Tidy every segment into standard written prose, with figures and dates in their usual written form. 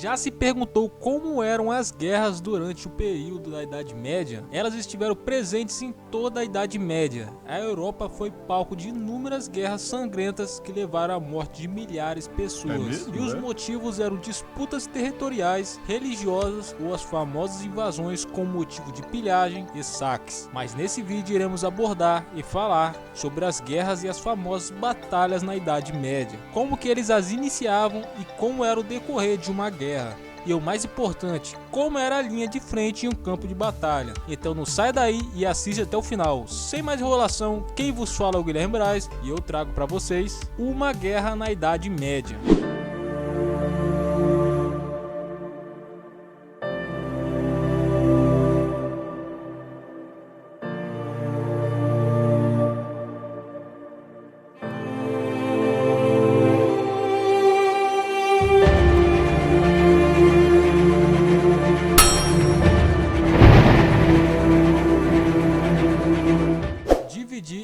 Já se perguntou como eram as guerras durante o período da Idade Média? Elas estiveram presentes em toda a Idade Média. A Europa foi palco de inúmeras guerras sangrentas que levaram à morte de milhares de pessoas. E os motivos eram disputas territoriais, religiosas ou as famosas invasões com motivo de pilhagem e saques. Mas nesse vídeo iremos abordar e falar sobre as guerras e as famosas batalhas na Idade Média, como que eles as iniciavam e como era o decorrer de uma guerra. E o mais importante, como era a linha de frente em um campo de batalha. Então não sai daí e assiste até o final. Sem mais enrolação, quem vos fala é o Guilherme Braz e eu trago para vocês uma guerra na Idade Média.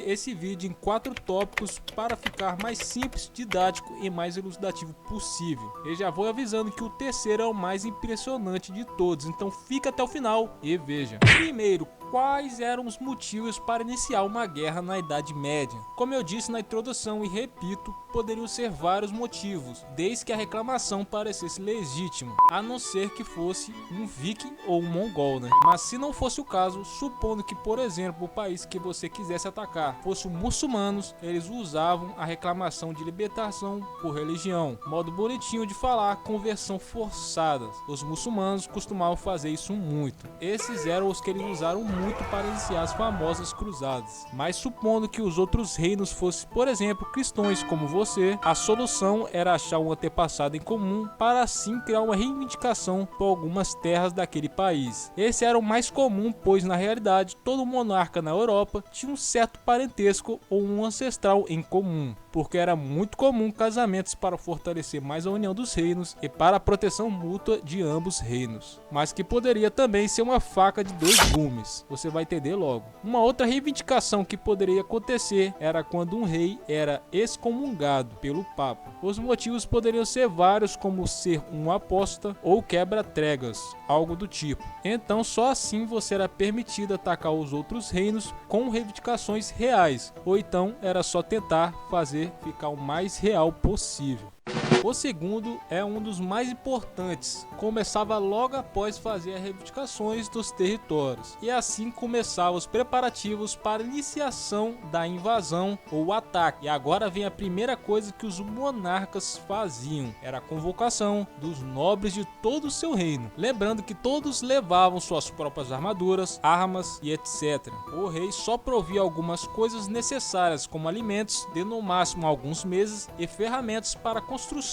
Esse vídeo em 4 tópicos para ficar mais simples, didático e mais elucidativo possível. Eu já vou avisando que o terceiro é o mais impressionante de todos, então fica até o final e veja. Primeiro, quais eram os motivos para iniciar uma guerra na Idade Média? Como eu disse na introdução e repito, poderiam ser vários motivos, desde que a reclamação parecesse legítima, a não ser que fosse um viking ou um mongol, né? Mas se não fosse o caso, supondo que, por exemplo, o país que você quisesse atacar fosse muçulmanos, eles usavam a reclamação de libertação por religião, modo bonitinho de falar, conversão forçada. Os muçulmanos costumavam fazer isso muito. Esses eram os que eles usaram muito para iniciar as famosas cruzadas. Mas supondo que os outros reinos fossem, por exemplo, cristãos como você, a solução era achar um antepassado em comum para assim criar uma reivindicação por algumas terras daquele país. Esse era o mais comum, pois na realidade todo monarca na Europa tinha um certo parentesco ou um ancestral em comum, porque era muito comum casamentos para fortalecer mais a união dos reinos e para a proteção mútua de ambos reinos, mas que poderia também ser uma faca de dois gumes, você vai entender logo. Uma outra reivindicação que poderia acontecer era quando um rei era excomungado pelo Papa. Os motivos poderiam ser vários, como ser um apóstata ou quebra-tregas, algo do tipo. Então só assim você era permitido atacar os outros reinos com reivindicações reais, ou então era só tentar fazer ficar o mais real possível. O segundo é um dos mais importantes, começava logo após fazer as reivindicações dos territórios, e assim começavam os preparativos para a iniciação da invasão ou ataque. E agora vem a primeira coisa que os monarcas faziam, era a convocação dos nobres de todo o seu reino, lembrando que todos levavam suas próprias armaduras, armas e etc. O rei só provia algumas coisas necessárias, como alimentos de no máximo alguns meses e ferramentas para construções,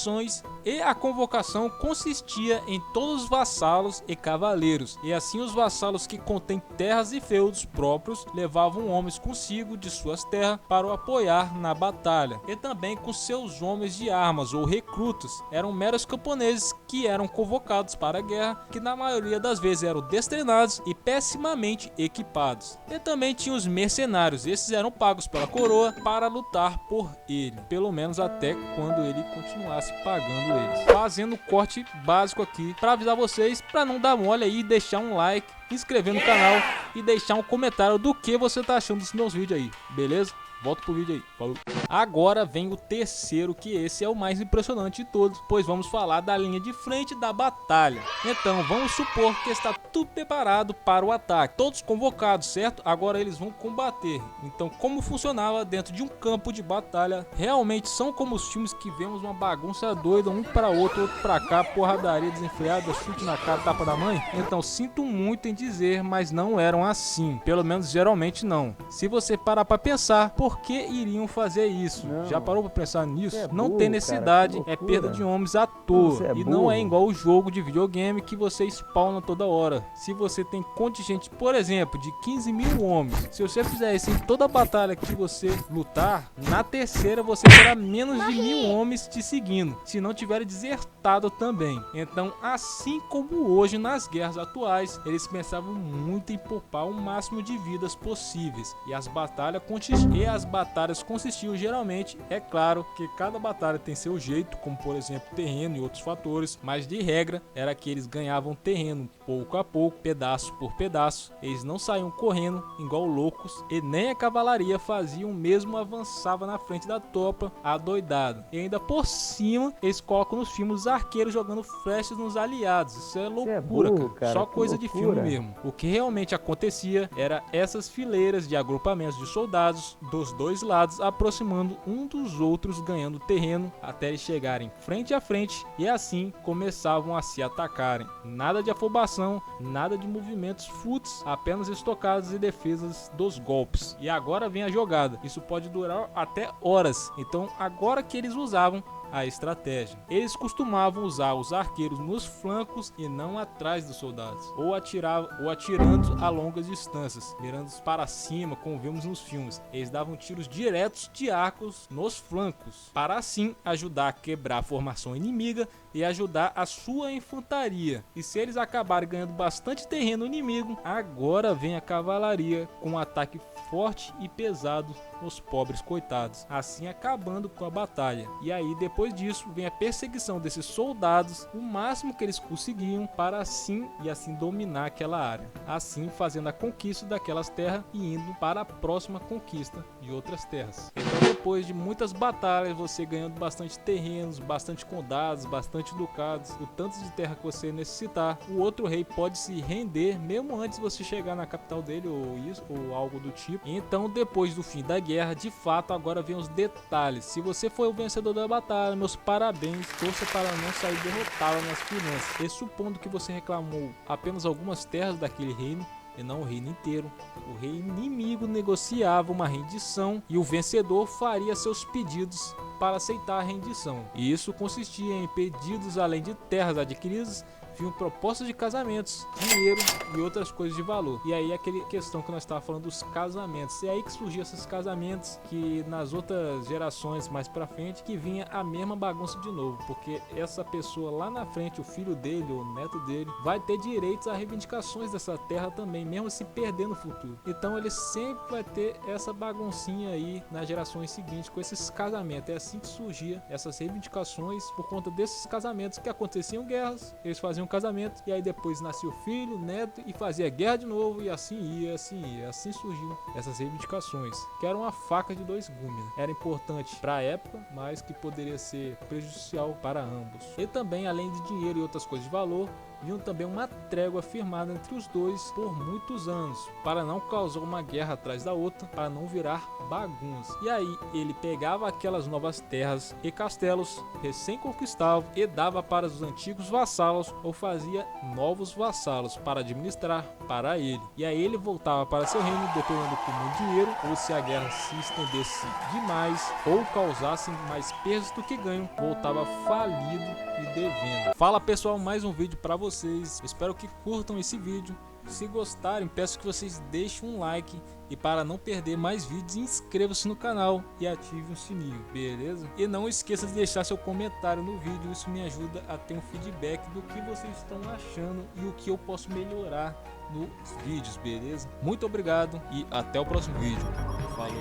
e a convocação consistia em todos os vassalos e cavaleiros, e assim os vassalos que contêm terras e feudos próprios levavam homens consigo de suas terras para o apoiar na batalha, e também com seus homens de armas ou recrutas, eram meros camponeses que eram convocados para a guerra, que na maioria das vezes eram destreinados e pessimamente equipados. E também tinha os mercenários, esses eram pagos pela coroa para lutar por ele, pelo menos até quando ele continuasse pagando eles. Fazendo o corte básico aqui para avisar vocês, para não dar mole aí, deixar um like, inscrever no canal e deixar um comentário do que você tá achando dos meus vídeos aí, beleza? Volta pro vídeo aí, falou. Agora vem o terceiro, que esse é o mais impressionante de todos, pois vamos falar da linha de frente da batalha. Então vamos supor que está tudo preparado para o ataque, todos convocados, certo? Agora eles vão combater. Então como funcionava dentro de um campo de batalha? Realmente são como os filmes que vemos uma bagunça doida, um para outro para cá, porradaria desenfreada, chute na cara, tapa da mãe? Então sinto muito em dizer, mas não eram assim, pelo menos geralmente não. Se você parar para pensar, por que iriam fazer isso? Não. Já parou pra pensar nisso? Não tem necessidade, cara, é perda de homens à toa. E não é igual o jogo de videogame que você spawna toda hora. Se você tem contingente, por exemplo, de 15 mil homens, se você fizer isso em toda batalha que você lutar, na terceira você terá menos de 1000 homens te seguindo, se não tiver desertado também. Então, assim como hoje nas guerras atuais, eles pensavam muito em poupar o máximo de vidas possíveis, e as batalhas as batalhas consistiam geralmente, é claro que cada batalha tem seu jeito, como por exemplo terreno e outros fatores, mas de regra era que eles ganhavam terreno pouco a pouco, pedaço por pedaço. Eles não saíam correndo igual loucos e nem a cavalaria fazia o mesmo, avançava na frente da tropa adoidado. E ainda por cima eles colocam nos filmes os arqueiros jogando flechas nos aliados. Isso é loucura, cara. Só coisa de filme mesmo. O que realmente acontecia era essas fileiras de agrupamentos de soldados dos dois lados aproximando um dos outros, ganhando terreno até eles chegarem frente a frente e assim começavam a se atacarem. Nada de afobação, nada de movimentos fúteis, apenas estocadas e defesas dos golpes. E agora vem a jogada. Isso pode durar até horas. Então agora que eles usavam a estratégia. Eles costumavam usar os arqueiros nos flancos e não atrás dos soldados, ou atirando a longas distâncias, mirando para cima, como vemos nos filmes. Eles davam tiros diretos de arcos nos flancos, para assim ajudar a quebrar a formação inimiga e ajudar a sua infantaria. E se eles acabarem ganhando bastante terreno inimigo, agora vem a cavalaria com um ataque forte e pesado nos pobres coitados, assim acabando com a batalha. E aí depois disso vem a perseguição desses soldados, o máximo que eles conseguiam para assim dominar aquela área, assim fazendo a conquista daquelas terras e indo para a próxima conquista de outras terras. Então depois de muitas batalhas, você ganhando bastante terrenos, bastante condados, bastante ducados, o tanto de terra que você necessitar, o outro rei pode se render mesmo antes de você chegar na capital dele ou algo do tipo. Então depois do fim da guerra, de fato, agora vem os detalhes. Se você foi o vencedor da batalha, meus parabéns, torça para não sair derrotado nas finanças. E supondo que você reclamou apenas algumas terras daquele reino e não o reino inteiro, o rei inimigo negociava uma rendição e o vencedor faria seus pedidos para aceitar a rendição. E isso consistia em pedidos além de terras adquiridas, vinham propostas de casamentos, dinheiro e outras coisas de valor. E aí aquela questão que nós estávamos falando dos casamentos, é aí que surgiam esses casamentos que nas outras gerações mais pra frente que vinha a mesma bagunça de novo, porque essa pessoa lá na frente, o filho dele ou o neto dele, vai ter direitos a reivindicações dessa terra também, mesmo se perder no futuro. Então ele sempre vai ter essa baguncinha aí nas gerações seguintes com esses casamentos. É assim que surgia essas reivindicações por conta desses casamentos que aconteciam guerras, eles faziam um casamento e aí depois nascia o filho, o neto e fazia guerra de novo e assim ia, assim surgiam essas reivindicações, que era uma faca de dois gumes, né? Era importante para a época, mas que poderia ser prejudicial para ambos. E também, além de dinheiro e outras coisas de valor, viam também uma trégua firmada entre os dois por muitos anos, para não causar uma guerra atrás da outra, para não virar bagunça. E aí ele pegava aquelas novas terras e castelos recém-conquistados e dava para os antigos vassalos ou fazia novos vassalos para administrar para ele. E aí ele voltava para seu reino dependendo com muito dinheiro, ou se a guerra se estendesse demais ou causasse mais perdas do que ganho, voltava falido e devendo. Fala pessoal, mais um vídeo para vocês, espero que curtam esse vídeo. Se gostarem, peço que vocês deixem um like e para não perder mais vídeos, inscreva-se no canal e ative o sininho, beleza? E não esqueça de deixar seu comentário no vídeo, isso me ajuda a ter um feedback do que vocês estão achando e o que eu posso melhorar nos vídeos, beleza? Muito obrigado e até o próximo vídeo. Falou!